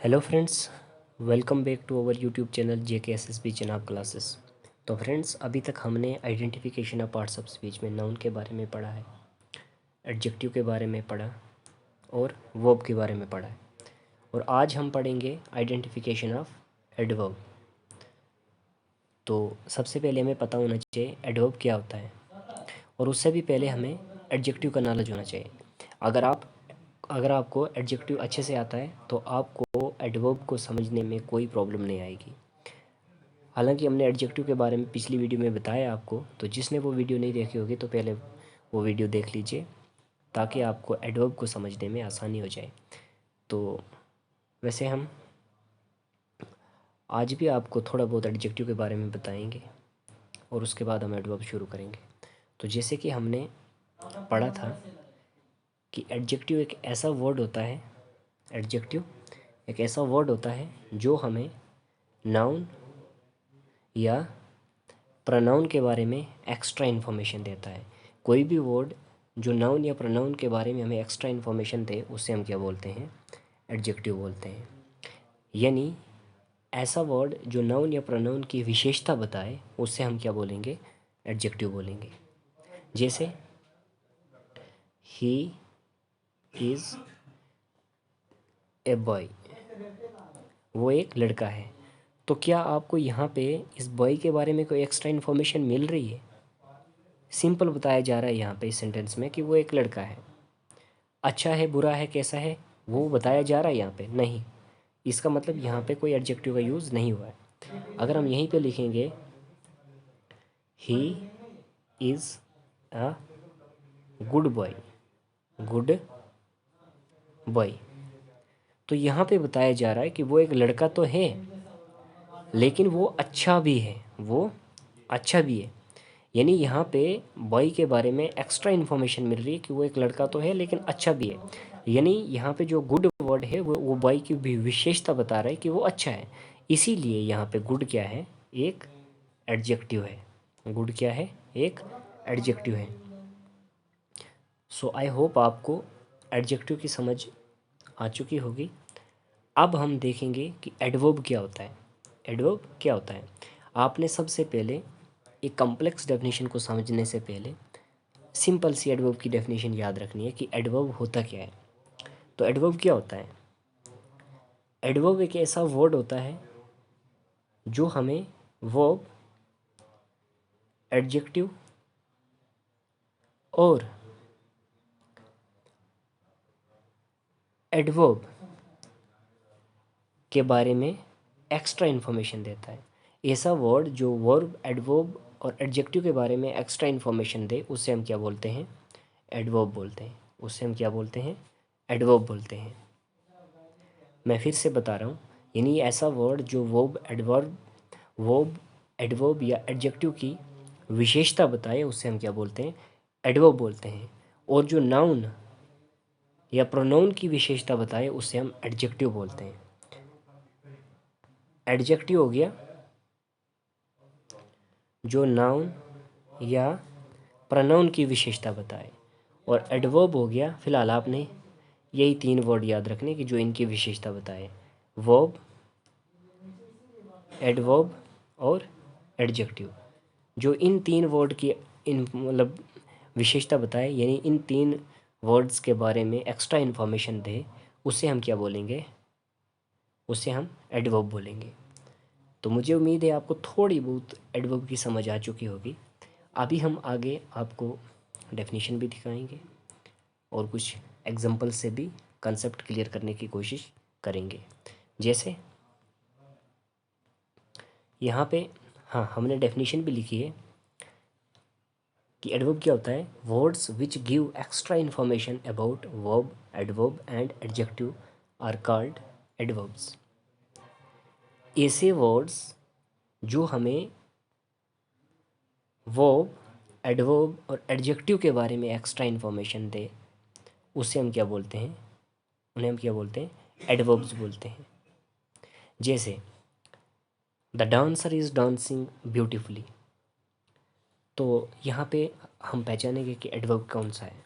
Hello friends, welcome back to our YouTube channel JKSSB जनाब classes. तो friends, अभी तक हमने identification of parts of speech में नाउन के बारे में पढ़ा है, एडजेक्टिव के बारे में पढ़ा और वर्ब के बारे में पढ़ा है। और आज हम पढ़ेंगे आइडेंटिफिकेशन ऑफ एडवर्ब। तो सबसे पहले हमें पता होना चाहिए एडवर्ब क्या होता है, और उससे भी पहले हमें एडजेक्टिव का नॉलेज होना चाहिए। अगर आपको एडजेक्टिव अच्छे से आता है तो आपको एडवर्ब को समझने में कोई प्रॉब्लम नहीं आएगी। हालांकि हमने एडजेक्टिव के बारे में पिछली वीडियो में बताया आपको, तो जिसने वो वीडियो नहीं देखी होगी तो पहले वो वीडियो देख लीजिए ताकि आपको एडवर्ब को समझने में आसानी हो जाए। तो वैसे हम आज भी आपको थोड़ा बहुत एडजेक्टिव के बारे में बताएंगे और उसके बाद हम एडवर्ब शुरू करेंगे। तो जैसे कि हमने पढ़ा था कि एडजेक्टिव एक ऐसा वर्ड होता है, एडजेक्टिव एक ऐसा वर्ड होता है जो हमें नाउन या प्रोनाउन के बारे में एक्स्ट्रा इन्फॉर्मेशन देता है। कोई भी वर्ड जो नाउन या प्रोनाउन के बारे में हमें एक्स्ट्रा इन्फॉर्मेशन दे उसे हम क्या बोलते हैं? एडजेक्टिव बोलते हैं। यानी ऐसा वर्ड जो नाउन या प्रोनाउन की विशेषता बताए उसे हम क्या बोलेंगे? एडजेक्टिव बोलेंगे। जैसे ही इज़ ए बॉय, वो एक लड़का है। तो क्या आपको यहाँ पे इस बॉय के बारे में कोई एक्स्ट्रा इन्फॉर्मेशन मिल रही है? सिंपल बताया जा रहा है यहाँ पे इस सेंटेंस में कि वो एक लड़का है। अच्छा है, बुरा है, कैसा है, वो बताया जा रहा है यहाँ पे? नहीं। इसका मतलब यहाँ पे कोई एडजेक्टिव का यूज़ नहीं हुआ है। अगर हम यहीं पे लिखेंगे he is a good boy, good boy, तो यहाँ पे बताया जा रहा है कि वो एक लड़का तो है लेकिन वो अच्छा भी है, वो अच्छा भी है। यानी यहाँ पे बॉय के बारे में एक्स्ट्रा इन्फॉर्मेशन मिल रही है कि वो एक लड़का तो है लेकिन अच्छा भी है। यानी यहाँ पे जो गुड वर्ड है वो बॉय की भी विशेषता बता रहा है कि वो अच्छा है। इसीलिए यहाँ पे गुड क्या है? एक एडजेक्टिव है। गुड क्या है? एक एडजेक्टिव है। सो आई होप आपको एडजेक्टिव की समझ आ चुकी होगी। अब हम देखेंगे कि एडवर्ब क्या होता है। एडवर्ब क्या होता है? आपने सबसे पहले एक कॉम्प्लेक्स डेफिनेशन को समझने से पहले सिंपल सी एडवर्ब की डेफिनेशन याद रखनी है कि एडवर्ब होता क्या है। तो एडवर्ब क्या होता है? एडवर्ब एक ऐसा वर्ड होता है जो हमें वर्ब, एडजेक्टिव और एडवर्ब के बारे में एक्स्ट्रा इन्फॉर्मेशन देता है। ऐसा वर्ड जो वर्ब, एडवर्ब और एडजेक्टिव के बारे में एक्स्ट्रा इन्फॉर्मेशन दे उसे हम क्या बोलते हैं? एडवर्ब बोलते हैं। उसे हम क्या बोलते हैं? एडवर्ब बोलते हैं। मैं फिर से बता रहा हूँ, यानी ऐसा वर्ड जो वर्ब, एडवर्ब या एडजेक्टिव की विशेषता बताए उसे हम क्या बोलते हैं? एडवर्ब बोलते हैं। और जो नाउन या प्रोनाउन की विशेषता बताए उसे हम एडजेक्टिव बोलते हैं। एडजेक्टिव हो गया जो नाउन या प्रोनाउन की विशेषता बताए, और एडवर्ब हो गया, फिलहाल आपने यही तीन वर्ड याद रखने कि जो इनकी विशेषता बताए, वर्ब, एडवर्ब और एडजेक्टिव। जो इन तीन वर्ड की इन मतलब विशेषता बताए, यानी इन तीन वर्ड्स के बारे में एक्स्ट्रा इन्फॉर्मेशन दे उसे हम क्या बोलेंगे? उसे हम एडवर्ब बोलेंगे। तो मुझे उम्मीद है आपको थोड़ी बहुत एडवर्ब की समझ आ चुकी होगी। अभी हम आगे आपको डेफिनेशन भी दिखाएंगे और कुछ एग्जांपल से भी कंसेप्ट क्लियर करने की कोशिश करेंगे। जैसे यहाँ पे हाँ, हमने डेफिनेशन भी लिखी है कि एडवर्ब क्या होता है? Words which give extra information about verb, adverb and adjective are called adverbs. ऐसे वर्ड्स जो हमें वर्ब, एडवर्ब और एडजेक्टिव के बारे में एक्स्ट्रा इन्फॉर्मेशन दे उसे हम क्या बोलते हैं? उन्हें हम क्या बोलते हैं? एडवर्ब्स बोलते हैं। जैसे the dancer is dancing beautifully, तो यहाँ पे हम पहचानेंगे कि एडवर्ब कौन सा है।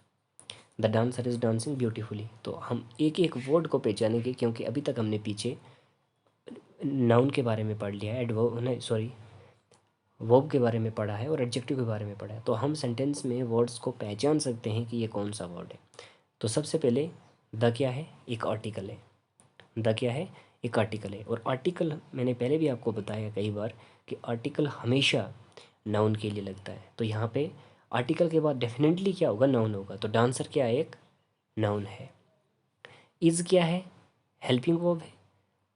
The dancer is dancing beautifully. तो हम एक एक वर्ड को पहचानेंगे, क्योंकि अभी तक हमने पीछे नाउन के बारे में पढ़ लिया है, वर्ब के बारे में पढ़ा है और एडजेक्टिव के बारे में पढ़ा है। तो हम सेंटेंस में वर्ड्स को पहचान सकते हैं कि ये कौन सा वर्ड है। तो सबसे पहले द क्या है, एक आर्टिकल है। द क्या है, एक आर्टिकल है। और आर्टिकल मैंने पहले भी आपको बताया कई बार कि आर्टिकल हमेशा नाउन के लिए लगता है। तो यहाँ पे आर्टिकल के बाद डेफिनेटली क्या होगा, नाउन होगा। तो डांसर क्या है, एक नाउन है। इज़ क्या है, हेल्पिंग वर्ब है।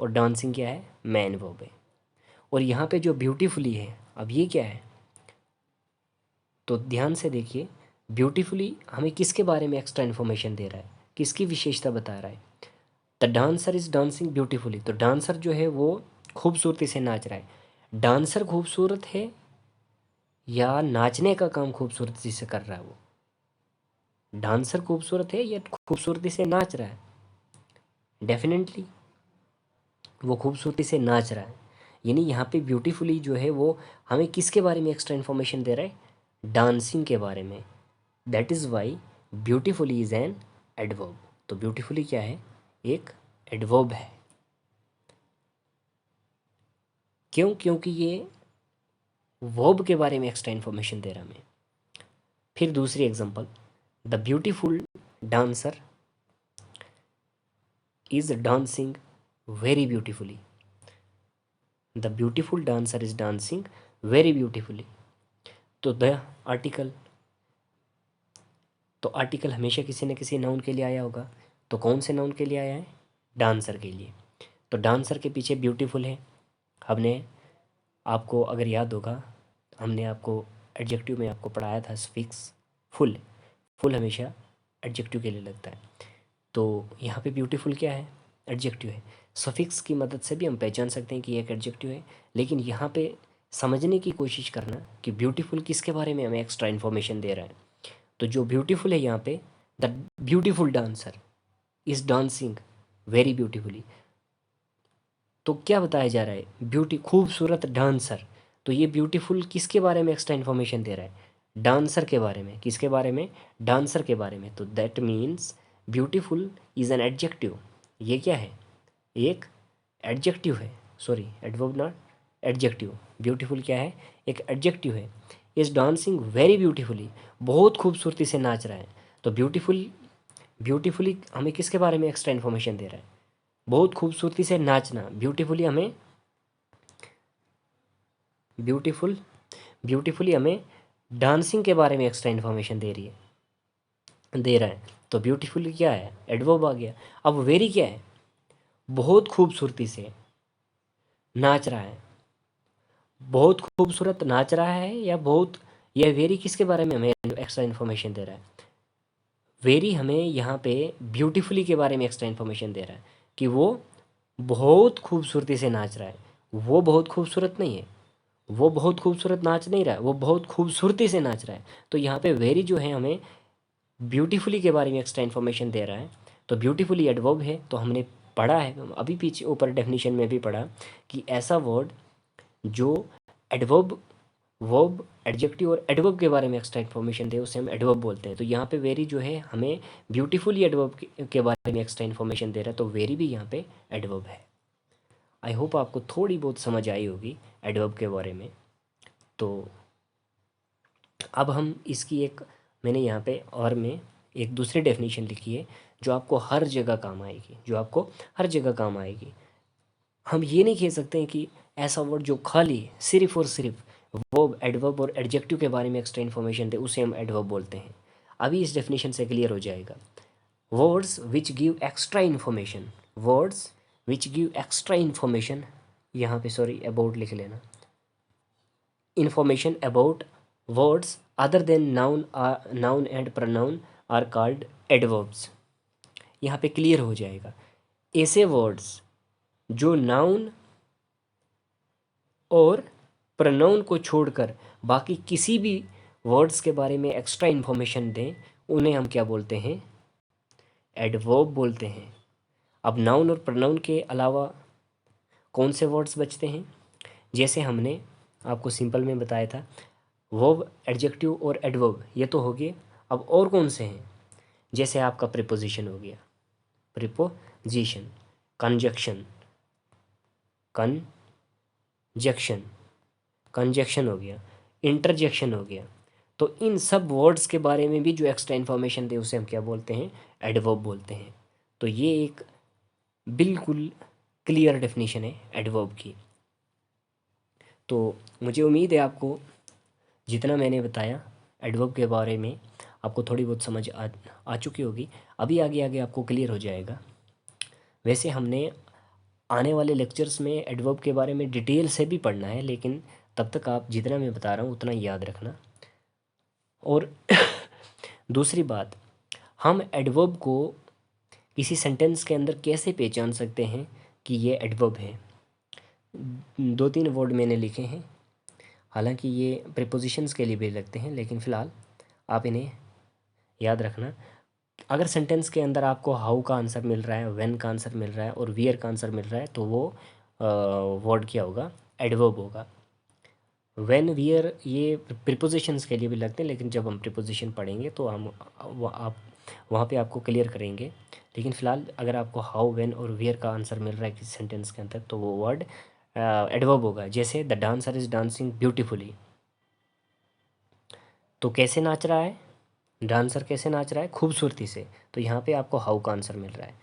और डांसिंग क्या है, मैन वर्ब है। और यहाँ पे जो ब्यूटीफुली है, अब ये क्या है, तो ध्यान से देखिए, ब्यूटीफुली हमें किसके बारे में एक्स्ट्रा इन्फॉर्मेशन दे रहा है, किसकी विशेषता बता रहा है। The dancer is dancing beautifully. तो डांसर जो है वो खूबसूरती से नाच रहा है। डांसर खूबसूरत है या नाचने का काम खूबसूरती से कर रहा है वो। डांसर खूबसूरत है या खूबसूरती से नाच रहा है, डेफिनेटली वो खूबसूरती से नाच रहा है। यानी यहाँ पे ब्यूटीफुली जो है वो हमें किसके बारे में एक्स्ट्रा इन्फॉर्मेशन दे रहा है, डांसिंग के बारे में। That is why beautifully is an adverb. तो ब्यूटीफुली क्या है, एक एडवर्ब है। क्यों, क्योंकि ये वर्ब के बारे में एक्स्ट्रा इन्फॉर्मेशन दे रहा है हमें। फिर दूसरी example, the beautiful dancer is dancing very beautifully. The beautiful dancer is dancing very beautifully. तो द आर्टिकल, तो आर्टिकल हमेशा किसी न किसी नाउन के लिए आया होगा। तो कौन से नाउन के लिए आया है, डांसर के लिए। तो डांसर के पीछे ब्यूटीफुल है। हमने आपको अगर याद होगा, हमने आपको एडजेक्टिव में आपको पढ़ाया था सफिक्स फुल। फुल हमेशा एडजेक्टिव के लिए लगता है। तो यहाँ पे ब्यूटीफुल क्या है, एडजेक्टिव है। सफिक्स की मदद से भी हम पहचान सकते हैं कि एक एडजेक्टिव है। लेकिन यहाँ पे समझने की कोशिश करना कि ब्यूटीफुल किसके बारे में हमें एक्स्ट्रा इन्फॉर्मेशन दे रहा है। तो जो ब्यूटीफुल है यहाँ पे, the beautiful dancer is dancing very beautifully. तो क्या बताया जा रहा है, ब्यूटी, खूबसूरत डांसर। तो ये ब्यूटीफुल किसके बारे में एक्स्ट्रा इन्फॉर्मेशन दे रहा है, डांसर के बारे में। किसके बारे में, डांसर के बारे में। तो that means beautiful is an adjective. ये क्या है, एक एडजेक्टिव है। Sorry, adverb not adjective. Beautiful क्या है, एक एडजेक्टिव है। इज़ डांसिंग वेरी ब्यूटीफुली, बहुत खूबसूरती से नाच रहा है। तो ब्यूटीफुली हमें किसके बारे में एक्स्ट्रा इन्फॉर्मेशन दे रहा है, बहुत खूबसूरती से नाचना। ब्यूटीफुली हमें डांसिंग के बारे में एक्स्ट्रा इन्फॉर्मेशन दे रहा है। तो ब्यूटीफुली क्या है, एडवर्ब आ गया। अब वेरी क्या है, बहुत खूबसूरती से नाच रहा है। बहुत खूबसूरत नाच रहा है या बहुत, यह वेरी किसके बारे में हमें एक्स्ट्रा इन्फॉर्मेशन दे रहा है, वेरी हमें यहाँ पे ब्यूटीफुली के बारे में एक्स्ट्रा इन्फॉर्मेशन दे रहा है कि वो बहुत खूबसूरती से नाच रहा है। वो बहुत खूबसूरत नहीं है, वो बहुत खूबसूरत नाच नहीं रहा है, वो बहुत खूबसूरती से नाच रहा है। तो यहाँ पे वेरी जो है हमें ब्यूटीफुली के बारे में एक्स्ट्रा इन्फॉर्मेशन दे रहा है। तो ब्यूटीफुली एडवर्ब है। तो हमने पढ़ा है अभी पीछे ऊपर डेफिनेशन में भी पढ़ा कि ऐसा वर्ड जो एडवर्ब, वर्ब, एडजेक्टिव और एडवर्ब के बारे में एक्स्ट्रा इन्फॉर्मेशन दे उसे हम एडवर्ब बोलते हैं। तो यहाँ पे वेरी जो है हमें ब्यूटीफुली एडवर्ब के बारे में एक्स्ट्रा इन्फॉर्मेशन दे रहा है। तो वेरी भी यहाँ पे एडवर्ब है। आई होप आपको थोड़ी बहुत समझ आई होगी एडवर्ब के बारे में। तो अब हम इसकी एक, मैंने यहाँ पे और में एक दूसरी डेफिनेशन लिखी है जो आपको हर जगह काम आएगी, जो आपको हर जगह काम आएगी। हम ये नहीं कह सकते हैं कि ऐसा वर्ड जो खाली सिर्फ और सिर्फ वर्ब, एडवर्ब और एडजेक्टिव के बारे में एक्स्ट्रा इन्फॉर्मेशन दे उसे हम एडवर्ब बोलते हैं। अभी इस डेफिनेशन से क्लियर हो जाएगा। Words which give extra information, words which give extra information, यहाँ पे सॉरी अबाउट लिख लेना, information about words other than noun and pronoun are called adverbs. यहाँ पे क्लियर हो जाएगा। ऐसे वर्ड्स जो नाउन और प्रोनाउन को छोड़कर बाकी किसी भी वर्ड्स के बारे में एक्स्ट्रा इन्फॉर्मेशन दें, उन्हें हम क्या बोलते हैं, एडवर्ब बोलते हैं। अब नाउन और प्रोनाउन के अलावा कौन से वर्ड्स बचते हैं, जैसे हमने आपको सिंपल में बताया था, वर्ब, एडजेक्टिव और एडवर्ब, ये तो हो गए। अब और कौन से हैं, जैसे आपका प्रीपोजिशन हो गया, प्रीपोजिशन, कंजक्शन, कंजक्शन, कंजक्शन हो गया, इंटरजेक्शन हो गया। तो इन सब वर्ड्स के बारे में भी जो एक्स्ट्रा इन्फॉर्मेशन दे उसे हम क्या बोलते हैं, एडवर्ब बोलते हैं। तो ये एक बिल्कुल क्लियर डेफिनेशन है एडवर्ब की। तो मुझे उम्मीद है आपको जितना मैंने बताया एडवर्ब के बारे में आपको थोड़ी बहुत समझ आ चुकी होगी। अभी आगे आगे आपको क्लियर हो जाएगा। वैसे हमने आने वाले लेक्चर्स में एडवर्ब के बारे में डिटेल से भी पढ़ना है, लेकिन तब तक आप जितना मैं बता रहा हूँ उतना ही याद रखना। और दूसरी बात, हम एडवर्ब को किसी सेंटेंस के अंदर कैसे पहचान सकते हैं कि ये एडवर्ब है। 2-3 वर्ड मैंने लिखे हैं, हालांकि ये प्रीपोजिशंस के लिए भी लगते हैं, लेकिन फ़िलहाल आप इन्हें याद रखना। अगर सेंटेंस के अंदर आपको हाउ का आंसर मिल रहा है, व्हेन का आंसर मिल रहा है और वियर का आंसर मिल रहा है, तो वो वर्ड क्या होगा, एडवर्ब होगा। व्हेन, वियर ये प्रीपोजिशंस के लिए भी लगते हैं, लेकिन जब हम प्रीपोजिशन पढ़ेंगे तो हम आप वहाँ पे आपको क्लियर करेंगे। लेकिन फ़िलहाल अगर आपको हाउ, व्हेन और वियर का आंसर मिल रहा है किसी सेंटेंस के अंदर, तो वो वर्ड एडवर्ब होगा। जैसे the dancer is dancing beautifully, तो कैसे नाच रहा है, डांसर कैसे नाच रहा है, खूबसूरती से। तो यहाँ पे आपको हाउ का आंसर मिल रहा है,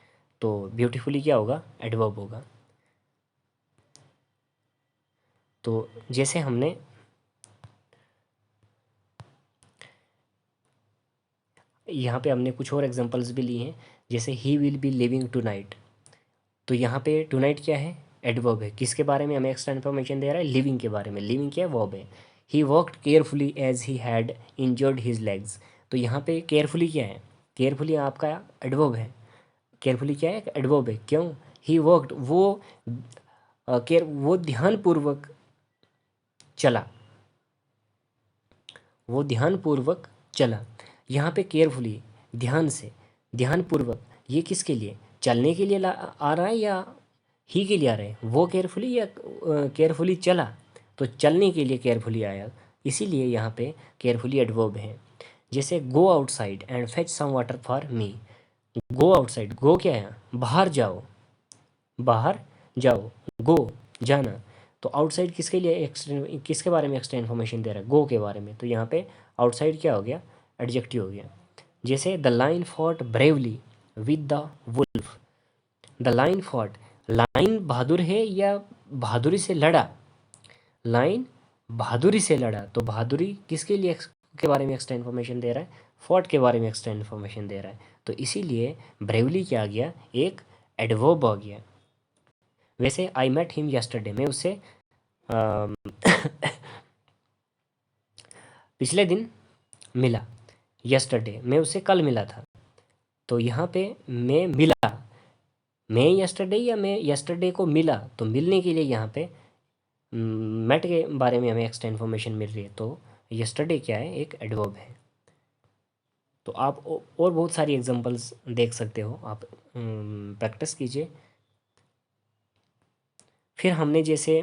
तो ब्यूटीफुली क्या होगा, एडवर्ब होगा। तो जैसे हमने यहाँ पे हमने कुछ और एग्जांपल्स भी लिए हैं, जैसे he will be living tonight, तो यहाँ पे टू नाइट क्या है, एडवर्ब है। किसके बारे में हमें एक्स्ट्रा इन्फॉर्मेशन दे रहा है, लिविंग के बारे में। लिविंग क्या है, वर्ब है। He worked carefully as he had injured his legs, तो यहाँ पे केयरफुली क्या है, केयरफुली आपका एडवर्ब है। केयरफुली क्या है, एडवर्ब है। क्यों, ही वर्कड, वो केयर, वो ध्यानपूर्वक चला, वो ध्यानपूर्वक चला। यहाँ पे केयरफुली, ध्यान से, ध्यानपूर्वक, ये किसके लिए, चलने के लिए आ रहा है या ही के लिए आ रहा है, वो केयरफुली या केयरफुली चला, तो चलने के लिए केयरफुली आया, इसीलिए यहाँ पे केयरफुली एडवर्ब है। जैसे go outside and fetch some water for me, go outside, go क्या है, बाहर जाओ, बाहर जाओ, गो जाना। तो आउटसाइड किसके लिए एक्स्ट्रा, किसके बारे में एक्स्ट्रा इन्फॉर्मेशन दे रहा है, गो के बारे में। तो यहाँ पे आउटसाइड क्या हो गया, एडजेक्टिव हो गया। जैसे the lion fought bravely with the wolf, the lion fought, lion बहादुर है या बहादुरी से लड़ा, लाइन बहादुरी से लड़ा, तो बहादुरी किसके लिए के बारे में एक्स्ट्रा इन्फॉर्मेशन दे रहा है, फोर्ट के बारे में एक्स्ट्रा इन्फॉर्मेशन दे रहा है। तो इसीलिए ब्रेवली क्या आ गया, एक एडवर्ब आ गया। वैसे आई मेट हिम यस्टरडे, मैं उससे पिछले दिन मिला, यस्टरडे मैं उससे कल मिला था। तो यहाँ पे मैं मिला, मैं यस्टरडे या मैं यस्टरडे को मिला, तो मिलने के लिए यहाँ पे मेट के बारे में हमें एक्स्ट्रा इन्फॉर्मेशन मिल रही है, तो यस्टरडे क्या है, एक एडवर्ब है। तो आप और बहुत सारी एग्जांपल्स देख सकते हो, आप प्रैक्टिस कीजिए। फिर हमने जैसे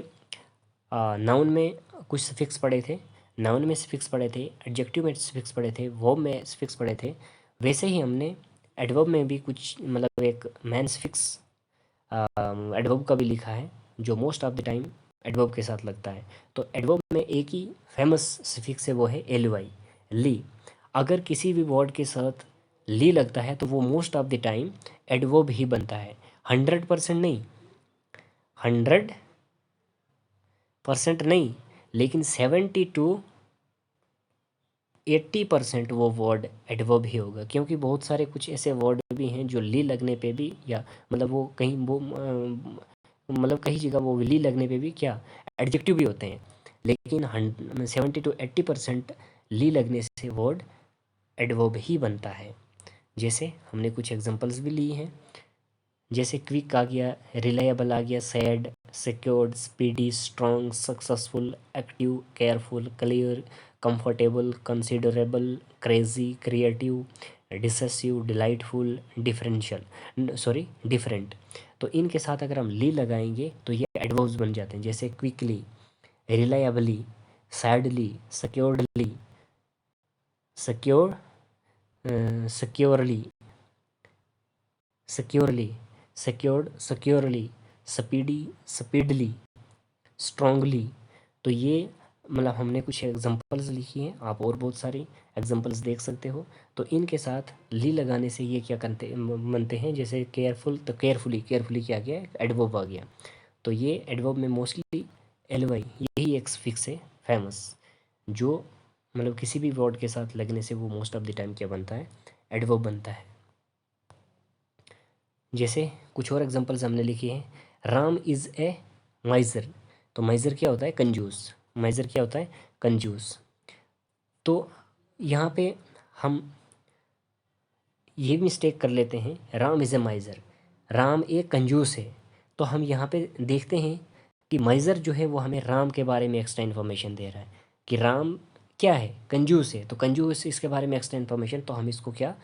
नाउन में कुछ सफिक्स पढ़े थे, नाउन में सफिक्स पढ़े थे, एडजेक्टिव में सफिक्स पढ़े थे, वर्ब में सफिक्स पढ़े थे। वैसे ही हमने एडवर्ब में भी कुछ, मतलब एक मैन सफिक्स एडवर्ब का भी लिखा है, जो most of the time adverb के साथ लगता है। तो एडवर्ब में एक ही फेमस सफिक्स है, वो है एल वाई, ली। अगर किसी भी वर्ड के साथ ली लगता है तो वो most of the time adverb ही बनता है। 100% नहीं, 100% नहीं, लेकिन 70-80% वो वर्ड एडवर्ब ही होगा। क्योंकि बहुत सारे कुछ ऐसे वर्ड भी हैं जो ली लगने पे भी, या मतलब वो कहीं वो मतलब कई जगह वो ली लगने पे भी क्या, एडजेक्टिव भी होते हैं, लेकिन 70-80% ली लगने से वर्ड एडवर्ब ही बनता है। जैसे हमने कुछ एग्जांपल्स भी लिए हैं, जैसे क्विक आ गया, रिलायबल आ गया, sad, secured, speedy, strong, successful, active, careful, clear, comfortable, considerable, crazy, creative, decisive, delightful, differential, sorry different. तो इनके साथ अगर हम ली लगाएंगे तो ये एडवर्ब्स बन जाते हैं। जैसे quickly, reliably, sadly, securedly, secure, securely, securely, secured, securely, speedy, speedily, strongly. तो ये मतलब हमने कुछ एग्जांपल्स लिखी हैं, आप और बहुत सारी एग्जांपल्स देख सकते हो। तो इनके साथ ली लगाने से ये क्या करते बनते हैं, जैसे केयरफुल, तो केयरफुली, केयरफुली क्या गया, एडवर्ब आ गया। तो ये एडवर्ब में मोस्टली एलवाई यही एक फिक्स है फेमस, जो मतलब किसी भी वर्ड के साथ लगने से वो मोस्ट ऑफ द टाइम क्या बनता है, एडवर्ब बनता है। जैसे कुछ और एग्जांपल्स हमने लिखे हैं, राम इज़ ए माइजर। तो माइजर क्या होता है, कंजूस। माइजर क्या होता है, कंजूस। तो यहाँ पे हम ये मिस्टेक कर लेते हैं, राम इज़ ए माइजर, राम एक कंजूस है। तो हम यहाँ पे देखते हैं कि माइजर जो है वो हमें राम के बारे में एक्स्ट्रा इन्फॉर्मेशन दे रहा है कि राम क्या है, कंजूस है। तो कंजूस इसके बारे में एक्स्ट्रा इन्फॉर्मेशन, तो हम इसको क्या,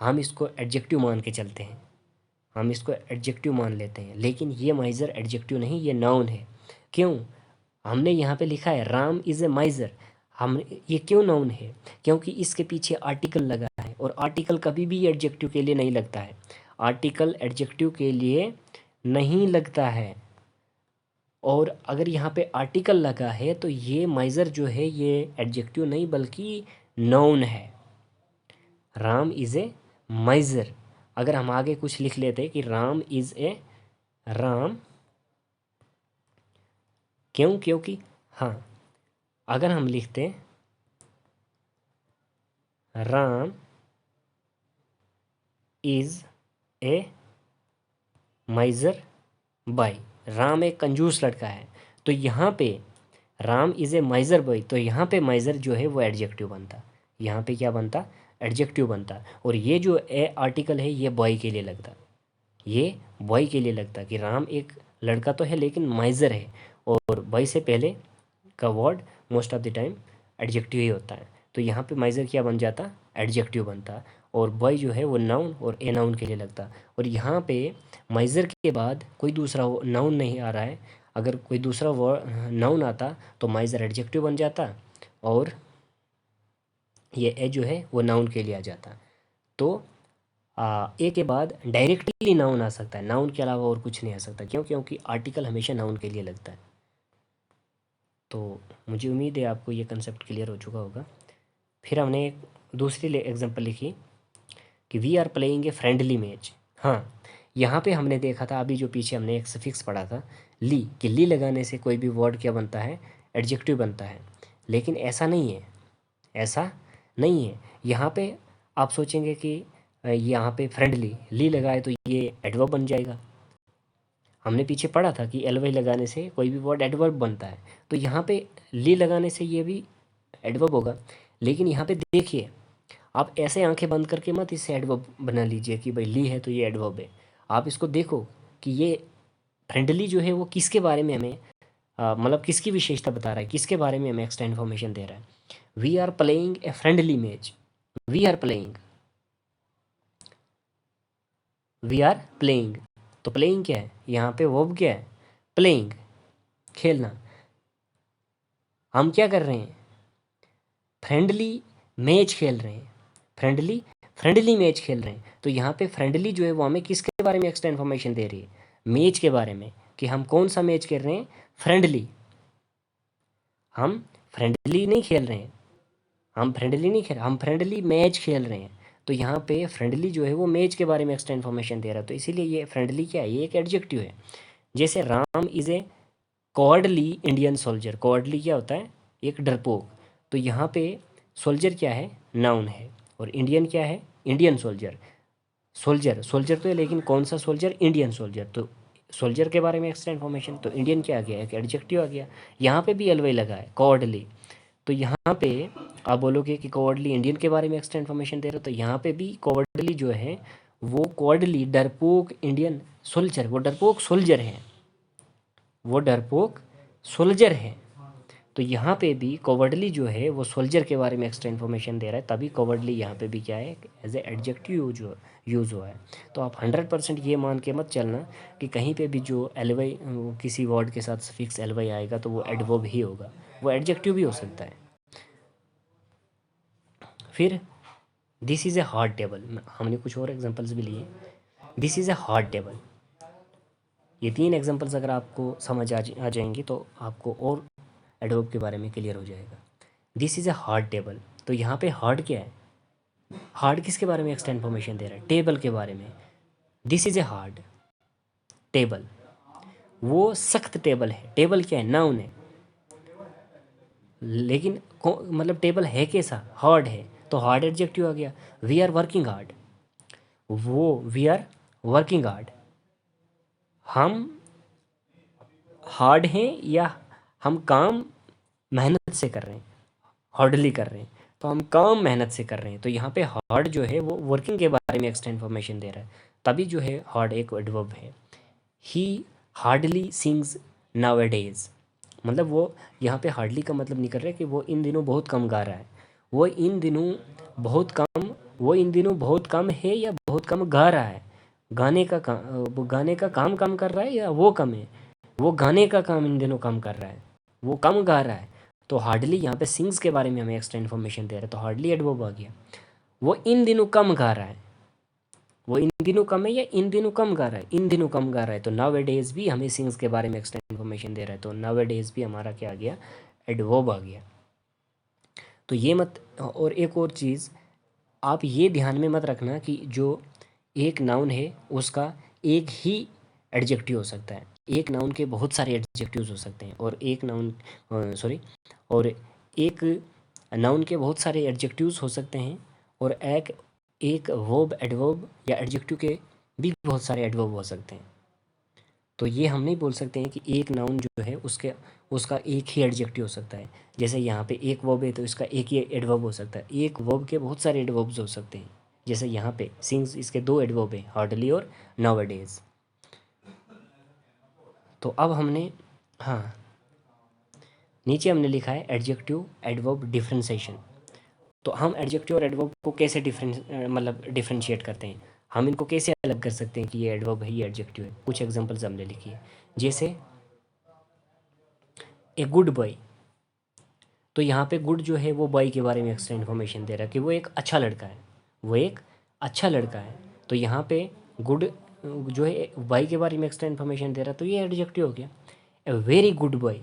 हम इसको एडजेक्टिव मान के चलते हैं, हम इसको एडजेक्टिव मान लेते हैं। लेकिन ये माइजर एडजेक्टिव नहीं, ये नाउन है। क्यों, हमने यहाँ पे लिखा है राम इज़ ए माइजर, हम ये क्यों नाउन है, क्योंकि इसके पीछे आर्टिकल लगा है, और आर्टिकल कभी भी एडजेक्टिव के लिए नहीं लगता है। आर्टिकल एडजेक्टिव के लिए नहीं लगता है। और अगर यहाँ पे आर्टिकल लगा है तो ये माइजर जो है ये एडजेक्टिव नहीं बल्कि नाउन है। Ram is a माइजर। अगर हम आगे कुछ लिख लेते कि राम इज़ ए, राम क्यों, क्योंकि हाँ, अगर हम लिखते Ram is a माइजर by, Ram एक कंजूस लड़का है। तो यहाँ पे राम इज़ ए माइजर बॉय, तो यहाँ पे माइजर जो है वो एडजेक्टिव बनता, यहाँ पे क्या बनता, एडजेक्टिव बनता। और ये जो ए आर्टिकल है ये बॉय के लिए लगता, ये बॉय के लिए लगता कि राम एक लड़का तो है लेकिन माइजर है। और बॉय से पहले का word most of the time adjective ही होता है। तो यहाँ पे माइजर क्या बन जाता, एडजेक्टिव बनता। और बॉय जो है वो नाउन और ए नाउन के लिए लगता। और यहाँ पे माइजर के बाद कोई दूसरा नाउन नहीं आ रहा है। अगर कोई दूसरा वर्ड नाउन आता तो माइजर एडजेक्टिव बन जाता, और ये ए जो है वो नाउन के लिए आ जाता। तो ए के बाद डायरेक्टली नाउन आ सकता है, नाउन के अलावा और कुछ नहीं आ सकता। क्यों, क्योंकि आर्टिकल हमेशा नाउन के लिए लगता है। तो मुझे उम्मीद है आपको ये कंसेप्ट क्लियर हो चुका होगा। फिर हमने एक दूसरी एग्जांपल लिखी कि we are playing a friendly match. हाँ, यहाँ पे हमने देखा था अभी जो पीछे हमने एक सफिक्स पढ़ा था ली, कि ली लगाने से कोई भी वर्ड क्या बनता है, एडजेक्टिव बनता है। लेकिन ऐसा नहीं है, ऐसा नहीं है। यहाँ पे आप सोचेंगे कि यहाँ पे फ्रेंडली ली लगाए तो ये एडवर्ब बन जाएगा। हमने पीछे पढ़ा था कि एल वाई लगाने से कोई भी वर्ड एडवर्ब बनता है। तो यहाँ पे ली लगाने से ये भी एडवर्ब होगा। लेकिन यहाँ पे देखिए, आप ऐसे आंखें बंद करके मत इसे एडवर्ब बना लीजिए कि भाई ली है तो ये एडवर्ब है। आप इसको देखो कि ये फ्रेंडली जो है वो किसके बारे में हमें मतलब किसकी विशेषता बता रहा है, किसके बारे में हमें एक्स्ट्रा इन्फॉर्मेशन दे रहा है। We are playing a friendly match, we are playing, we are playing. तो प्लेइंग क्या है, यहाँ पे वर्ब क्या है, प्लेइंग, खेलना। हम क्या कर रहे हैं, फ्रेंडली मैच खेल रहे हैं, फ्रेंडली फ्रेंडली मैच खेल रहे हैं। तो यहाँ पे फ्रेंडली जो है वो हमें किसके बारे में एक्स्ट्रा इन्फॉर्मेशन दे रही है, मैच के बारे में, कि हम कौन सा मैच खेल रहे हैं, फ्रेंडली। हम फ्रेंडली नहीं खेल रहे हैं, हम फ्रेंडली नहीं खेल, हम फ्रेंडली मैच खेल रहे हैं। तो यहाँ पे फ्रेंडली जो है वो मैच के बारे में एक्स्ट्रा इन्फॉर्मेशन दे रहा है। तो इसीलिए ये फ्रेंडली क्या है, ये एक एडजेक्टिव है। जैसे Ram is a cowardly Indian soldier, cowardly क्या होता है, एक डरपोक। तो यहाँ पे सोल्जर क्या है, नाउन है, और इंडियन क्या है, इंडियन सोल्जर। सोल्जर सोल्जर तो है लेकिन कौन सा सोल्जर, इंडियन सोल्जर। तो सोल्जर के बारे में एक्स्ट्रा इन्फॉर्मेशन, तो इंडियन क्या आ गया, एक एडजेक्टिव आ गया। यहाँ पे भी एलवाई लगा है, कॉवर्डली। तो यहाँ पे आप बोलोगे कि कॉवर्डली इंडियन के बारे में एक्स्ट्रा इन्फॉर्मेशन दे रहे हो, तो यहाँ पे भी कॉवर्डली जो है वो कॉवर्डली डरपोक इंडियन सोल्जर, वो डरपोक सोल्जर है, वो डरपोक सोल्जर है। तो यहाँ पे भी कॉवर्डली जो है वो सोल्जर के बारे में एक्स्ट्रा इन्फॉर्मेशन दे रहा है, तभी कॉवर्डली यहाँ पे भी क्या है, एज ए एडजेक्टिव यूज़ हुआ है। तो आप 100% ये मान के मत चलना कि कहीं पे भी जो एलवाई किसी वर्ड के साथ फिक्स एलवाई आएगा तो वो एडवर्ब ही होगा, वो एडजेक्टिव भी हो सकता है। फिर this is a hard table. हमने कुछ और एग्जांपल्स भी लिए। This is a hard table. ये 3 एग्जांपल्स अगर आपको समझ आ जाएंगे तो आपको और एडवर्ब के बारे में क्लियर हो जाएगा। This is a hard table, तो यहाँ पे हार्ड क्या है? हार्ड किसके बारे में एक्स्ट्रा इन्फॉर्मेशन दे रहा है? टेबल के बारे में। This is a hard table, वो सख्त टेबल है। टेबल क्या है? नाउन है, लेकिन मतलब टेबल है कैसा? हार्ड है, तो हार्ड एडजेक्टिव आ गया। वी आर वर्किंग हार्ड, वो वी आर वर्किंग हार्ड, हम हार्ड हैं या हम काम मेहनत से कर रहे हैं, हार्डली कर रहे हैं, तो हम काम मेहनत से कर रहे हैं। तो यहाँ पे हार्ड जो है वो वर्किंग के बारे में एक्स्ट्रा इन्फॉर्मेशन दे रहा है, तभी जो है हार्ड एक एडवर्ब है। ही हार्डली सिंग्स नाउअडेज, मतलब वो यहाँ पे हार्डली का मतलब नहीं कर रहा है कि वो इन दिनों बहुत कम गा रहा है। वो इन दिनों बहुत कम, वो इन दिनों बहुत कम है या बहुत कम गा रहा है। गाने का काम, वो गाने का काम कम कर रहा है या वो कम है? वो गाने का काम इन दिनों कम कर रहा है, वो कम गा रहा है। तो हार्डली यहाँ पे सिंग्स के बारे में हमें एक्स्ट्रा इन्फॉर्मेशन दे रहा है, तो हार्डली एडवर्ब आ गया। वो इन दिनों कम गा रहा है, वो इन दिनों कम है या इन दिनों कम गा रहा है? इन दिनों कम गा रहा है। तो नाउ डेज भी हमें सिंग्स के बारे में एक्स्ट्रा इन्फॉर्मेशन दे रहा है, तो नाउ डेज भी हमारा क्या आ गया? एडवर्ब आ गया। तो ये मत, और एक और चीज़ आप ये ध्यान में मत रखना कि जो एक नाउन है उसका एक ही एडजेक्टिव हो सकता है। एक नाउन के बहुत सारे एडजेक्टिव्स हो सकते हैं, और एक नाउन और एक नाउन के बहुत सारे एडजेक्टिव्स हो सकते हैं, और एक वर्ब, एडवर्ब या एडजेक्टिव के भी बहुत सारे एडवर्ब हो सकते हैं। तो ये हम नहीं बोल सकते हैं कि एक नाउन जो है उसका एक ही एडजेक्टिव हो सकता है। जैसे यहाँ पे एक वर्ब है तो इसका एक ही एडवर्ब हो सकता है। एक वर्ब के बहुत सारे एडवर्ब्स हो सकते हैं, जैसे यहाँ पे सिंग्स, इसके 2 एडवर्ब हैं, हार्डली और नाउअडेज। तो अब हमने, हाँ, नीचे हमने लिखा है एडजेक्टिव एडवर्ब डिफ्रेंसिएशन। तो हम एडजेक्टिव और एडवर्ब को कैसे डिफ्रेंशिएट करते हैं? हम इनको कैसे अलग कर सकते हैं कि ये एडवर्ब है, ये एडजेक्टिव है? कुछ एग्जांपल्स हमने लिखी है, जैसे ए गुड बॉय। तो यहाँ पे गुड जो है वो बॉय के बारे में एक्स्ट्रा इन्फॉर्मेशन दे रहा है कि वो एक अच्छा लड़का है, वो एक अच्छा लड़का है। तो यहाँ पे गुड जो है बॉय के बारे में एक्स्ट्रा इन्फॉर्मेशन दे रहा है, तो ये एडजेक्टिव हो गया। ए वेरी गुड बॉय,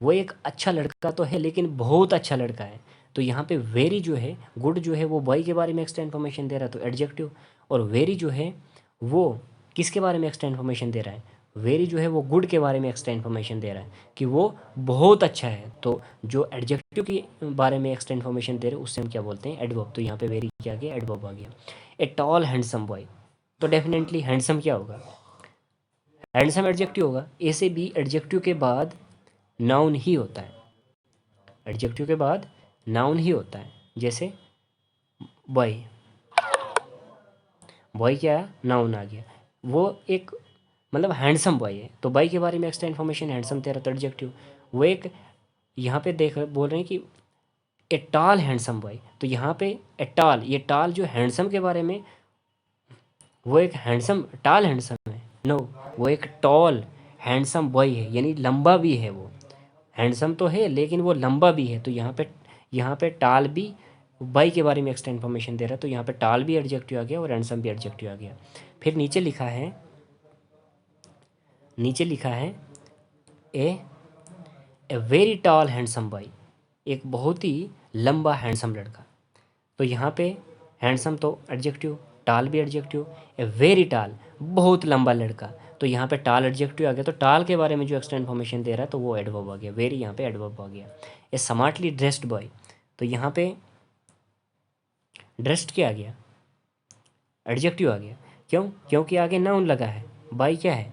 वो एक अच्छा लड़का तो है लेकिन बहुत अच्छा लड़का है। तो यहाँ पे वेरी जो है, गुड जो है वो बॉय के बारे में एक्स्ट्रा इन्फॉर्मेशन दे रहा है, तो एडजेक्टिव। और वेरी जो है वो किसके बारे में एक्स्ट्रा इन्फॉर्मेशन दे रहा है? वेरी जो है वो गुड के बारे में एक्स्ट्रा इन्फॉर्मेशन दे रहा है कि वो बहुत अच्छा है। तो जो एडजेक्टिव के बारे में एक्स्ट्रा इन्फॉर्मेशन दे रहे हैं उससे हम क्या बोलते हैं? एडवर्ब। तो यहाँ पे वेरी क्या आ गया? एडवर्ब आ गया। ए टॉल हैंडसम बॉय, तो डेफिनेटली हैंडसम क्या होगा? हैंडसम एडजेक्टिव होगा। ऐसे भी एडजेक्टिव के बाद नाउन ही होता है, एडजेक्टिव के बाद नाउन ही होता है। जैसे बॉय, बॉय क्या है? नाउन आ गया। वो एक मतलब हैंडसम बॉय है, तो बॉय के बारे में एक्स्ट्रा इन्फॉर्मेशन हैंडसम तेरा तो एडजेक्टिव। वो एक, यहाँ पे देख बोल रहे हैं कि ए टॉल हैंडसम बॉय, तो यहाँ पे ए टॉल, ये टॉल जो हैंडसम के बारे में, वो एक हैंडसम टॉल हैंडसम है? नो, वो एक टॉल हैंडसम बॉय है, यानी लंबा भी है। वो हैंडसम तो है लेकिन वो लंबा भी है। तो यहाँ पे टाल भी बाई के बारे में एक्स्ट्रा इन्फॉर्मेशन दे रहा है, तो यहाँ पे टाल भी एडजेक्टिव आ गया और हैंडसम भी एडजेक्टिव आ गया। फिर नीचे लिखा है a very tall handsome boy, एक बहुत ही लंबा हैंडसम लड़का। तो यहाँ पे हैंडसम तो एडजेक्टिव, टाल भी एडजेक्टिव। ए वेरी टाल, बहुत लंबा लड़का, तो यहाँ पे टाल एडजेक्टिव आ गया। तो टाल के बारे में जो एक्स्ट्रा इन्फॉर्मेशन दे रहा है तो वो एडवर्ब आ गया। वेरी यहाँ पे एडवर्ब आ गया। ए स्मार्टली ड्रेस्ड बॉय, तो यहाँ पे ड्रेस्ड क्या आ गया? एडजेक्टिव आ गया। क्यों? क्योंकि आगे नाउन लगा है। बॉय क्या है?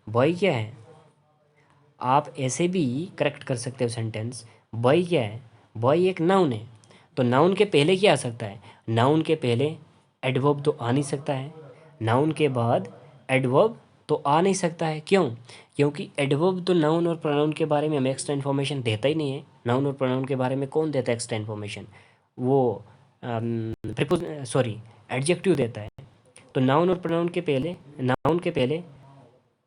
बॉय क्या है? आप ऐसे भी करेक्ट कर सकते हो सेंटेंस। बॉय क्या है? बॉय एक नाउन है, तो नाउन के पहले क्या आ सकता है? नाउन के पहले एडवर्ब तो आ नहीं सकता है, नाउन के बाद एडवर्ब तो आ नहीं सकता है। क्यों? क्योंकि एडवर्ब तो नाउन और प्रोनाउन के बारे में हमें एक्स्ट्रा इन्फॉर्मेशन देता ही नहीं है। नाउन और प्रोनाउन के बारे में कौन देता है एक्स्ट्रा इन्फॉर्मेशन? वो एडजेक्टिव देता है। तो नाउन और प्रोनाउन के पहले, नाउन के पहले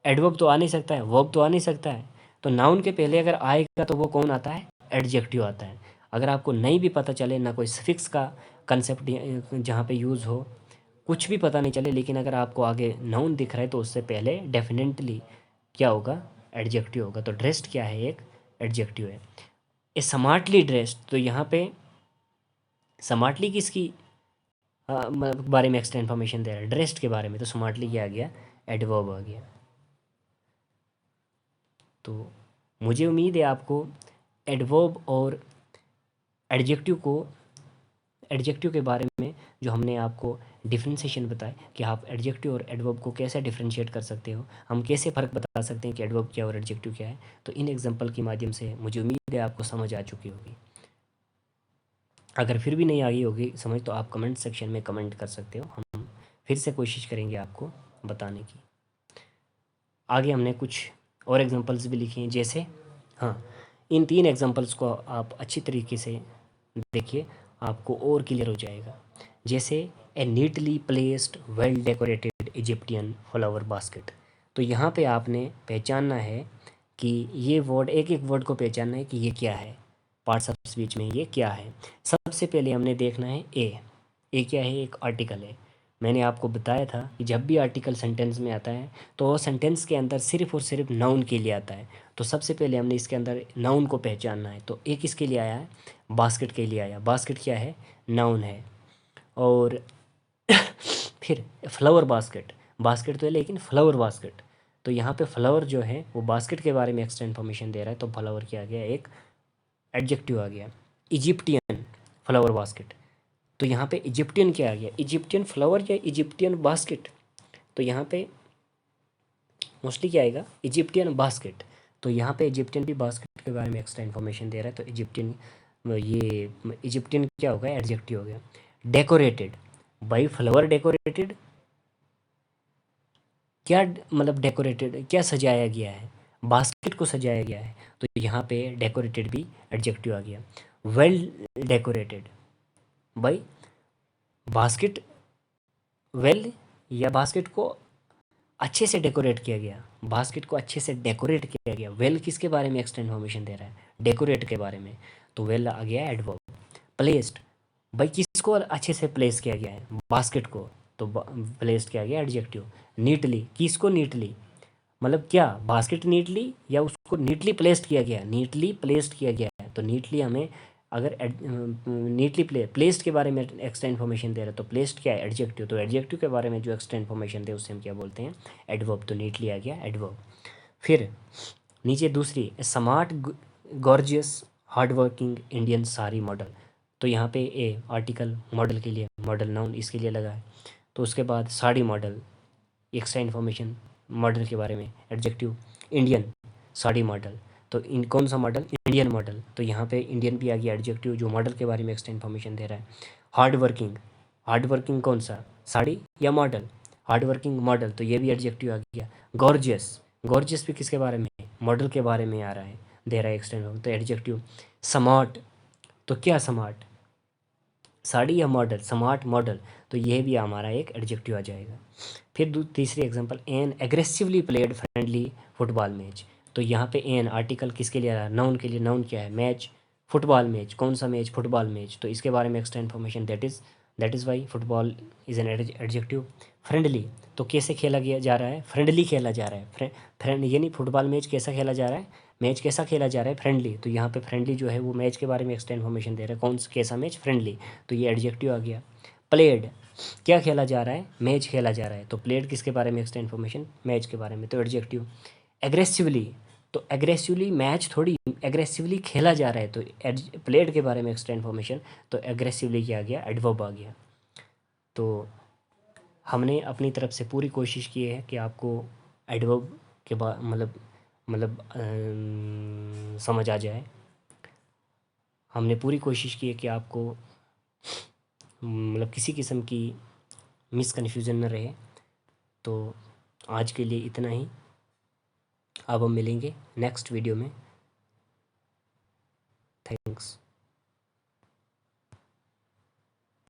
एडवर्ब तो आ नहीं सकता है, वर्ब तो आ नहीं सकता है। तो नाउन के पहले अगर आएगा तो वो कौन आता है? एडजेक्टिव आता है। अगर आपको नहीं भी पता चले, ना कोई सफिक्स का कंसेप्ट जहाँ पे यूज़ हो, कुछ भी पता नहीं चले, लेकिन अगर आपको आगे नाउन दिख रहा है तो उससे पहले डेफिनेटली क्या होगा, एडजेक्टिव होगा। तो ड्रेस्ड क्या है, एक एडजेक्टिव है। ए स्मार्टली ड्रेस्ड, तो यहाँ पे स्मार्टली किसकी बारे में एक्स्ट्रा इन्फॉर्मेशन दे रहा है, ड्रेस्ड के बारे में, तो स्मार्टली क्या आ गया, एडवर्ब आ गया। तो मुझे उम्मीद है आपको एडवर्ब और एडजेक्टिव के बारे में जो हमने आपको डिफ्रेंशिएशन बताया कि आप एडजेक्टिव और एडवर्ब को कैसे डिफ्रेंशिएट कर सकते हो, हम कैसे फ़र्क बता सकते हैं कि एडवर्ब क्या और एडजेक्टिव क्या है, तो इन एग्जांपल के माध्यम से मुझे उम्मीद है आपको समझ आ चुकी होगी। अगर फिर भी नहीं आई होगी समझ तो आप कमेंट सेक्शन में कमेंट कर सकते हो, हम फिर से कोशिश करेंगे आपको बताने की। आगे हमने कुछ और एग्जांपल्स भी लिखे हैं, जैसे हाँ, इन 3 एग्जांपल्स को आप अच्छी तरीके से देखिए, आपको और क्लियर हो जाएगा। जैसे a neatly placed well decorated Egyptian flower basket, तो यहाँ पे आपने पहचानना है कि ये वर्ड, एक एक वर्ड को पहचानना है कि ये क्या है, पार्ट्स ऑफ स्पीच में ये क्या है। सबसे पहले हमने देखना है ए क्या है, एक आर्टिकल है। मैंने आपको बताया था कि जब भी आर्टिकल सेंटेंस में आता है तो वो सेंटेंस के अंदर सिर्फ और सिर्फ नाउन के लिए आता है। तो सबसे पहले हमने इसके अंदर नाउन को पहचानना है। तो ए किसके लिए आया है, बास्केट के लिए आया। बास्केट क्या है, नाउन है। और फिर फ्लावर बास्केट, बास्केट तो है लेकिन फ्लावर बास्केट, तो यहाँ पे फ्लावर जो है वो बास्केट के बारे में एक्स्ट्रा इन्फॉर्मेशन दे रहा है, तो फ्लावर क्या आ गया, एक एडजेक्टिव आ गया। इजिप्टियन फ्लावर बास्केट, तो यहाँ पे इजिप्टियन क्या आ गया, इजिप्टियन फ्लावर या इजिप्टियन बास्केट, तो यहाँ पे मोस्टली क्या आएगा, इजिप्टियन बास्केट। तो यहाँ पे इजिप्टियन भी बास्केट के बारे में एक्स्ट्रा इन्फॉर्मेशन दे रहा है, तो इजिप्टियन, ये इजिप्टियन क्या होगा, एडजेक्टिव हो गया। डेकोरेटेड, बाई फ्लावर डेकोरेटेड, क्या मतलब डेकोरेटेड, क्या सजाया गया है, बास्केट को सजाया गया है, तो यहाँ पे डेकोरेटेड भी एडजेक्टिव आ गया। Well decorated, by basket, well या बास्केट को अच्छे से डेकोरेट किया गया, बास्केट को अच्छे से डेकोरेट किया गया। वेल किसके बारे में एक्स्ट्रा इन्फॉर्मेशन दे रहा है, डेकोरेट के बारे में, तो वेल आ गया एडवर्ब। प्लेस्ड, भाई किसको अच्छे से प्लेस किया गया है, बास्केट को, तो प्लेस्ड किया गया एडजेक्टिव। नीटली, किसको नीटली, मतलब क्या बास्केट नीटली या उसको नीटली प्लेस्ड किया गया, नीटली प्लेस्ड किया गया है, तो नीटली हमें अगर नीटली प्लेस्ड के बारे में एक्स्ट्रा इन्फॉर्मेशन दे रहा है तो प्लेस्ड क्या है, एडजेक्टिव, तो एडजेक्टिव के बारे में जो एक्स्ट्रा इन्फॉर्मेशन दे उससे हम क्या बोलते हैं, एडवर्ब, तो नीटली आ गया एडवर्ब। फिर नीचे दूसरी, smart gorgeous hard working Indian sari model, तो यहाँ पे ए आर्टिकल, मॉडल के लिए, मॉडल नाउन इसके लिए लगा है, तो उसके बाद sari model, extra information model के बारे में, एडजेक्टिव इंडियन साड़ी मॉडल, तो इन कौन सा मॉडल, इंडियन मॉडल, तो यहाँ पे इंडियन भी आ गया एडजेक्टिव जो मॉडल के बारे में एक्स्ट्रा इन्फॉर्मेशन दे रहा है। हार्ड वर्किंग कौन सा, साड़ी या मॉडल, हार्ड वर्किंग मॉडल, तो ये भी एडजेक्टिव आ गया। गॉर्जियस, गॉर्जियस भी किसके बारे में, मॉडल के बारे में आ रहा है, दे रहा है एक्स्ट्रा इन्फॉर्मेशन, तो एडजेक्टिव। स्मार्ट, तो क्या स्मार्ट, साड़ी या मॉडल, स्मार्ट मॉडल, तो यह भी हमारा एक एडजेक्टिव आ जाएगा। फिर तीसरी example, an aggressively played friendly football match, तो यहाँ पे एन आर्टिकल किसके लिए आ रहा है, नाउन के लिए, नाउन क्या है, मैच, फुटबॉल मैच, कौन सा मैच, फुटबॉल मैच, तो इसके बारे में extra information, that is why football is an adjective. Friendly, तो कैसे खेला गया जा रहा है, फ्रेंडली खेला जा रहा है, फ्रेंड यानी फुटबॉल मैच कैसा खेला जा रहा है, मैच कैसा खेला जा रहा है, फ्रेंडली, तो यहाँ पे फ्रेंडली जो है वो मैच के बारे में एक्स्ट्रा इन्फॉर्मेशन दे रहा है, कौन सा कैसा मैच, फ्रेंडली, तो ये एडजेक्टिव आ गया। प्लेड, क्या खेला जा रहा है, मैच खेला जा रहा है, तो प्लेड किसके बारे में एक्स्ट्रा इन्फॉर्मेशन, मैच के बारे में, तो एडजेक्टिव। एग्रेसिवली, तो एग्रेसिवली मैच थोड़ी, एग्रेसिवली खेला जा रहा है, तो प्लेड के बारे में एक्स्ट्रा इन्फॉर्मेशन, तो एग्रेसिवली क्या आ गया, एडवर्ब आ गया। तो हमने अपनी तरफ से पूरी कोशिश की है कि आपको एडवर्ब के बाद समझ आ जाए। हमने पूरी कोशिश की है कि आपको किसी किस्म की मिसकन्फ्यूज़न न रहे। तो आज के लिए इतना ही, अब हम मिलेंगे नेक्स्ट वीडियो में। थैंक्स।